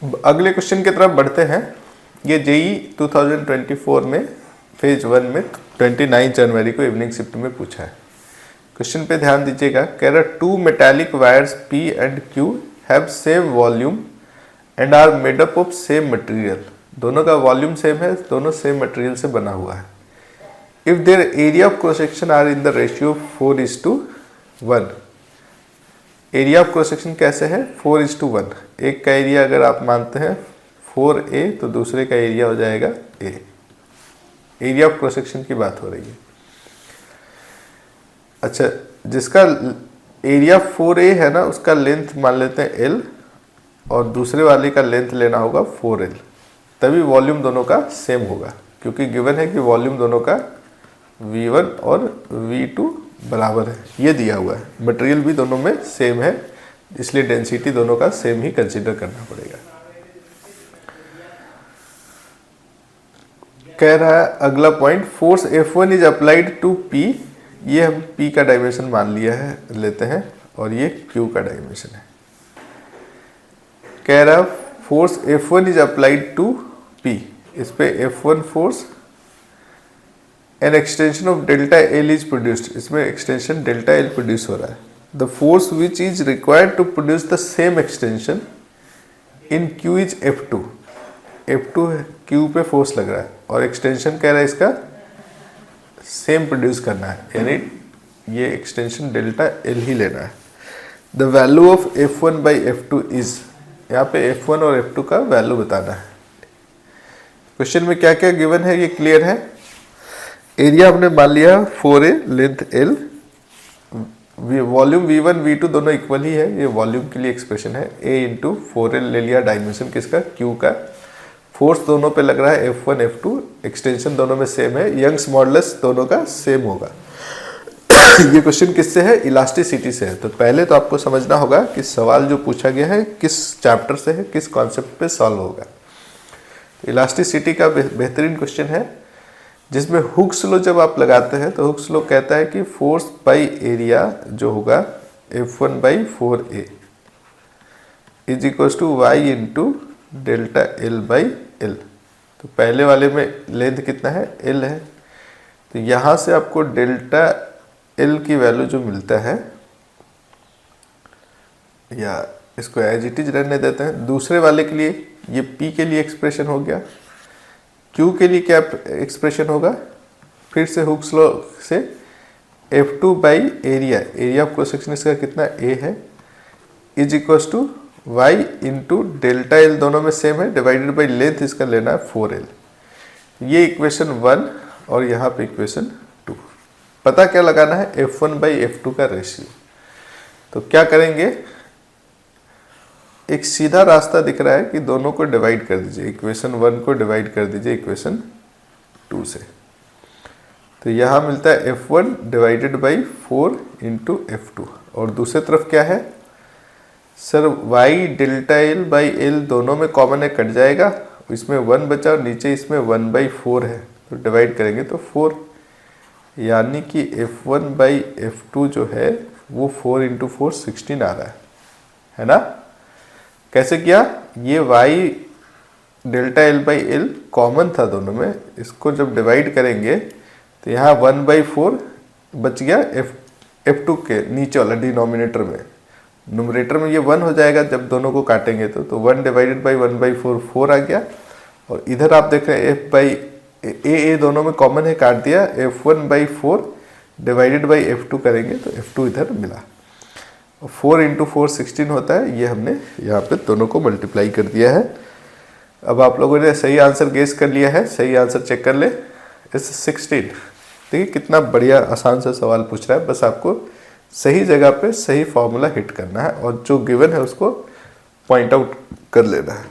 अगले क्वेश्चन की तरफ बढ़ते हैं। ये जेई 2024 में फेज 1 में 29 जनवरी को इवनिंग शिफ्ट में पूछा है। क्वेश्चन पे ध्यान दीजिएगा। कह रहा two metallic wires P and Q have same volume and are made up of same material. दोनों का वॉल्यूम सेम है, दोनों सेम मटेरियल से बना हुआ है। If their area of cross section are in the ratio 4:1। Area of cross section कैसे है? 4:1। एक का एरिया अगर आप मानते हैं 4A तो दूसरे का एरिया हो जाएगा A। Area of cross section की बात हो रही है। अच्छा, जिसका एरिया 4A है ना, उसका लेंथ मान लेते हैं L और दूसरे वाले का लेंथ लेना होगा 4L, तभी वॉल्यूम दोनों का सेम होगा। क्योंकि गिवन है कि वॉल्यूम दोनों का V1 और V2 बराबर है, ये दिया हुआ है। मटेरियल भी दोनों में सेम है, इसलिए डेंसिटी दोनों का सेम ही कंसीडर करना पड़ेगा। कह रहा है अगला point, force F1 is applied to P। ये हम P का डायमेंशन मान लिया है, लेते हैं, और ये Q का डायमेंशन है। कह रहा force F1 is applied to P। इस पे F1 force an extension of delta L is produced. इसमें एक्सटेंशन डेल्टा L प्रोड्यूस हो रहा है। The force which is required to produce the same extension in Q is F2। F2 Q पे force लग रहा है और एक्सटेंशन कह रहा है इसका सेम प्रोड्यूस करना है, यानी ये एक्सटेंशन डेल्टा L ही लेना है। The value of F1 by F2 is, यहाँ पे F1 और F2 का वैल्यू बताना है। क्वेश्चन में क्या क्या गिवन है ये क्लियर है। एरिया हमने मान लिया 4A, length L, volume V1 V2 दोनों इक्वल ही है, ये वॉल्यूम के लिए एक्सप्रेशन है। A इंटू 4L ले लिया डायमेंशन किसका? Q का। फोर्स दोनों पे लग रहा है F1 F2, एक्सटेंशन दोनों में सेम है, यंग्स मॉडुलस दोनों का सेम होगा। ये क्वेश्चन किससे है? इलास्टिसिटी से है। तो पहले तो आपको समझना होगा कि सवाल जो पूछा गया है किस चैप्टर से है, किस कॉन्सेप्ट पे सॉल्व होगा। तो इलास्टिसिटी का बेहतरीन क्वेश्चन है, जिसमें हुक्स लॉ जब आप लगाते हैं तो हुक्स लॉ कहता है कि फोर्स बाई एरिया जो होगा F1 by 4A is equal to Y into delta L by L। तो पहले वाले में लेंथ कितना है? L है। तो यहाँ से आपको डेल्टा L की वैल्यू जो मिलता है, या इसको एज इट इज रहने देते हैं। दूसरे वाले के लिए ये P के लिए एक्सप्रेशन हो गया, Q के लिए क्या एक्सप्रेशन होगा? फिर से हुक्स लॉ से F2 by area, area of cross section इसका कितना A है, is equal to y into delta L, दोनों में सेम है, डिवाइडेड बाई लेंथ इसका लेना है 4L। ये इक्वेशन 1 और यहाँ पे इक्वेशन 2। पता क्या लगाना है? F1 बाई F2 का रेशियो। तो क्या करेंगे, एक सीधा रास्ता दिख रहा है कि दोनों को डिवाइड कर दीजिए। इक्वेशन 1 को डिवाइड कर दीजिए इक्वेशन 2 से। तो यहाँ मिलता है F1 divided by 4 into F2। और दूसरी तरफ क्या है sir? y delta L by L दोनों में कॉमन है, कट जाएगा, इसमें 1 बचा और नीचे इसमें 1/4 है, तो डिवाइड करेंगे तो 4, यानी कि F1 बाई F2 जो है वो 4 इंटू 4 16 आ रहा है ना। कैसे किया? ये y delta L by L common था दोनों में, इसको जब डिवाइड करेंगे तो यहाँ 1/4 बच गया F2 के नीचे वाला डिनोमिनेटर में। नुमरेटर में ये 1 हो जाएगा जब दोनों को काटेंगे तो 1 डिवाइडेड बाई 1/4 4 आ गया। और इधर आप देख रहे हैं F बाई A दोनों में कॉमन है, काट दिया। F1/4 डिवाइडेड बाई F2 करेंगे तो F2 इधर मिला। 4 इंटू 4 16 होता है, ये हमने यहाँ पे दोनों को मल्टीप्लाई कर दिया है। अब आप लोगों ने सही आंसर गेस कर लिया है, सही आंसर चेक कर ले। इस 16, देखिए कितना बढ़िया आसान सा सवाल पूछ रहा है। बस आपको सही जगह पे सही फॉर्मूला हिट करना है और जो गिवन है उसको पॉइंट आउट कर लेना है।